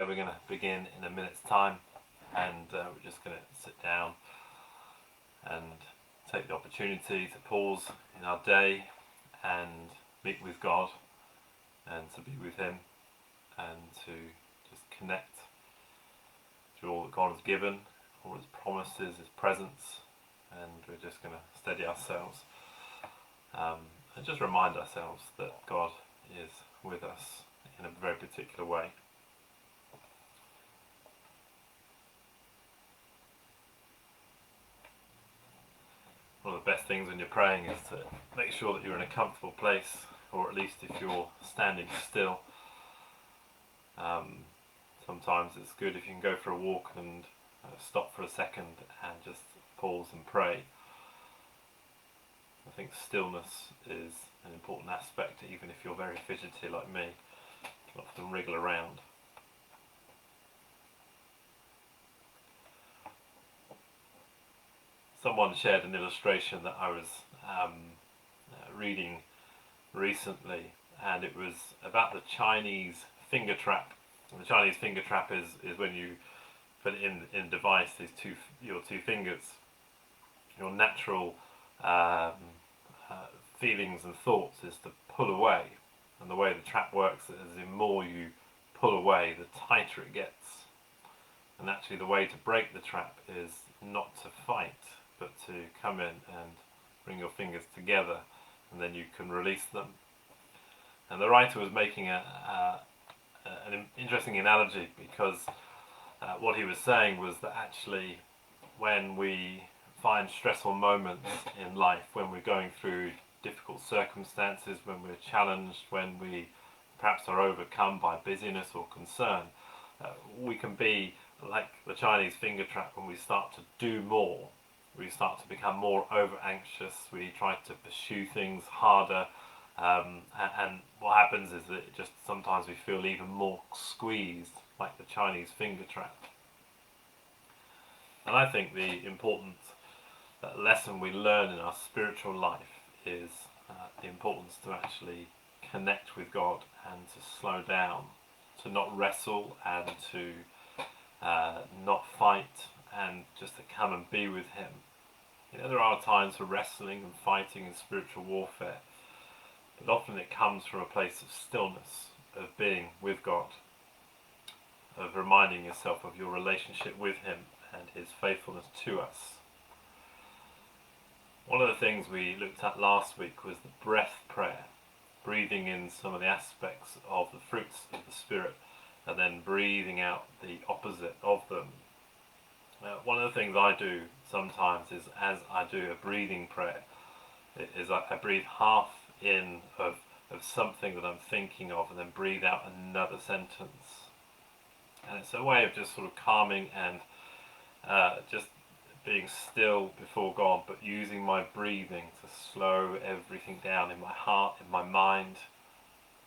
we're going to begin in a minute's time, and we're just going to sit down and take the opportunity to pause in our day and meet with God and to be with Him and to just connect through all that God has given, all His promises, His presence, and we're just going to steady ourselves and just remind ourselves that God is with us in a very particular way. One of the best things when you're praying is to make sure that you're in a comfortable place, or at least if you're standing still. Sometimes it's good if you can go for a walk and stop for a second and just pause and pray. I think stillness is an important aspect, even if you're very fidgety like me. You can often wriggle around. Someone shared an illustration that I was reading recently, and it was about the Chinese finger trap. And the Chinese finger trap is when you put it in a device, your two fingers, your natural feelings and thoughts is to pull away, and the way the trap works is the more you pull away, the tighter it gets. And actually the way to break the trap is not to fight, but to come in and bring your fingers together, and then you can release them. And the writer was making an interesting analogy, because what he was saying was that actually when we find stressful moments in life, when we're going through difficult circumstances, when we're challenged, when we perhaps are overcome by busyness or concern, we can be like the Chinese finger trap when we start to do more. We start to become more over anxious, we try to pursue things harder, and what happens is that just sometimes we feel even more squeezed, like the Chinese finger trap. And I think the important lesson we learn in our spiritual life is the importance to actually connect with God and to slow down, to not wrestle and to not fight, and just to come and be with Him. You know, there are times for wrestling and fighting in spiritual warfare, but often it comes from a place of stillness, of being with God, of reminding yourself of your relationship with Him and His faithfulness to us. One of the things we looked at last week was the breath prayer, breathing in some of the aspects of the fruits of the Spirit and then breathing out the opposite of them. One of the things I do sometimes is, as I do a breathing prayer, is I breathe half in of something that I'm thinking of and then breathe out another sentence. And it's a way of just sort of calming and just being still before God, but using my breathing to slow everything down in my heart, in my mind,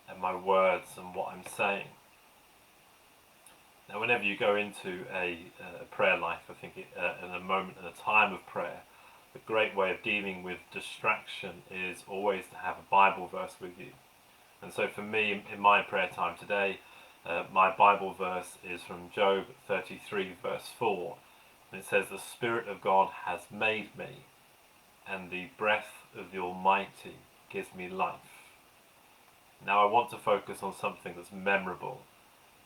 and my words and what I'm saying. Now, whenever you go into a prayer life, I think in a moment, in a time of prayer, the great way of dealing with distraction is always to have a Bible verse with you. And so for me, in my prayer time today, my Bible verse is from Job 33 verse 4. And it says, "The Spirit of God has made me, and the breath of the Almighty gives me life." Now I want to focus on something that's memorable,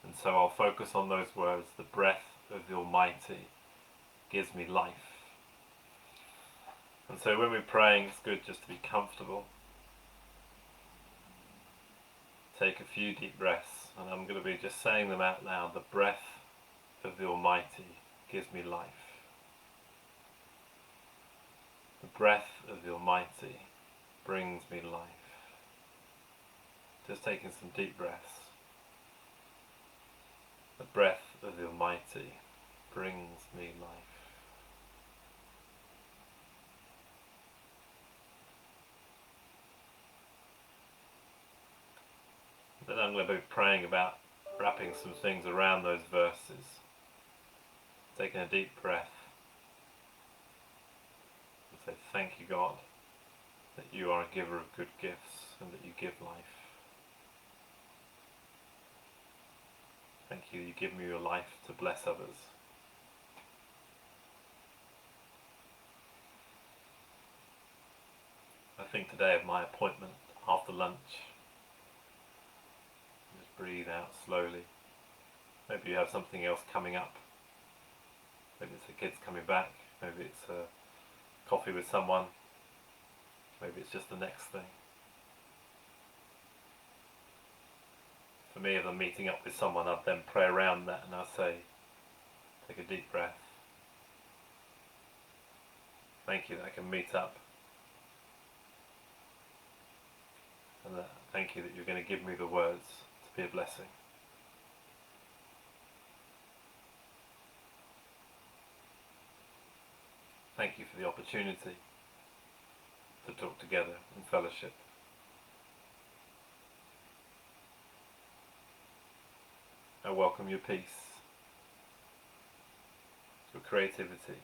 and so I'll focus on those words, "The breath of the Almighty gives me life." And so when we're praying, it's good just to be comfortable. Take a few deep breaths, and I'm going to be just saying them out loud. The breath of the Almighty gives me life. The breath of the Almighty brings me life. Just taking some deep breaths. The breath of the Almighty brings me life. Then I'm going to be praying about wrapping some things around those verses. Taking a deep breath and say, "Thank you, God, that you are a giver of good gifts and that you give life. Thank you that you give me your life to bless others. I think today of my appointment after lunch. Just breathe out slowly. Maybe you have something else coming up. Maybe it's the kids coming back. Maybe it's a coffee with someone. Maybe it's just the next thing. For me, if I'm meeting up with someone, I'd then pray around that and I'll say, take a deep breath. Thank you that I can meet up. And thank you that you're going to give me the words to be a blessing. Thank you for the opportunity to talk together in fellowship. I welcome your peace, your creativity,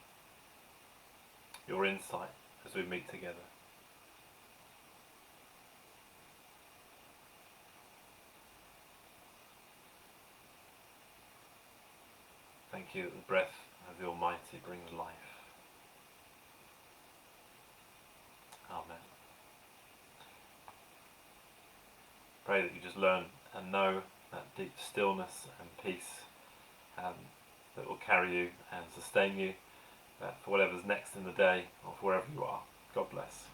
your insight as we meet together. Thank you that the breath of the Almighty brings life. Amen. Pray that you just learn and know that deep stillness and peace that will carry you and sustain you for whatever's next in the day or for wherever you are. God bless.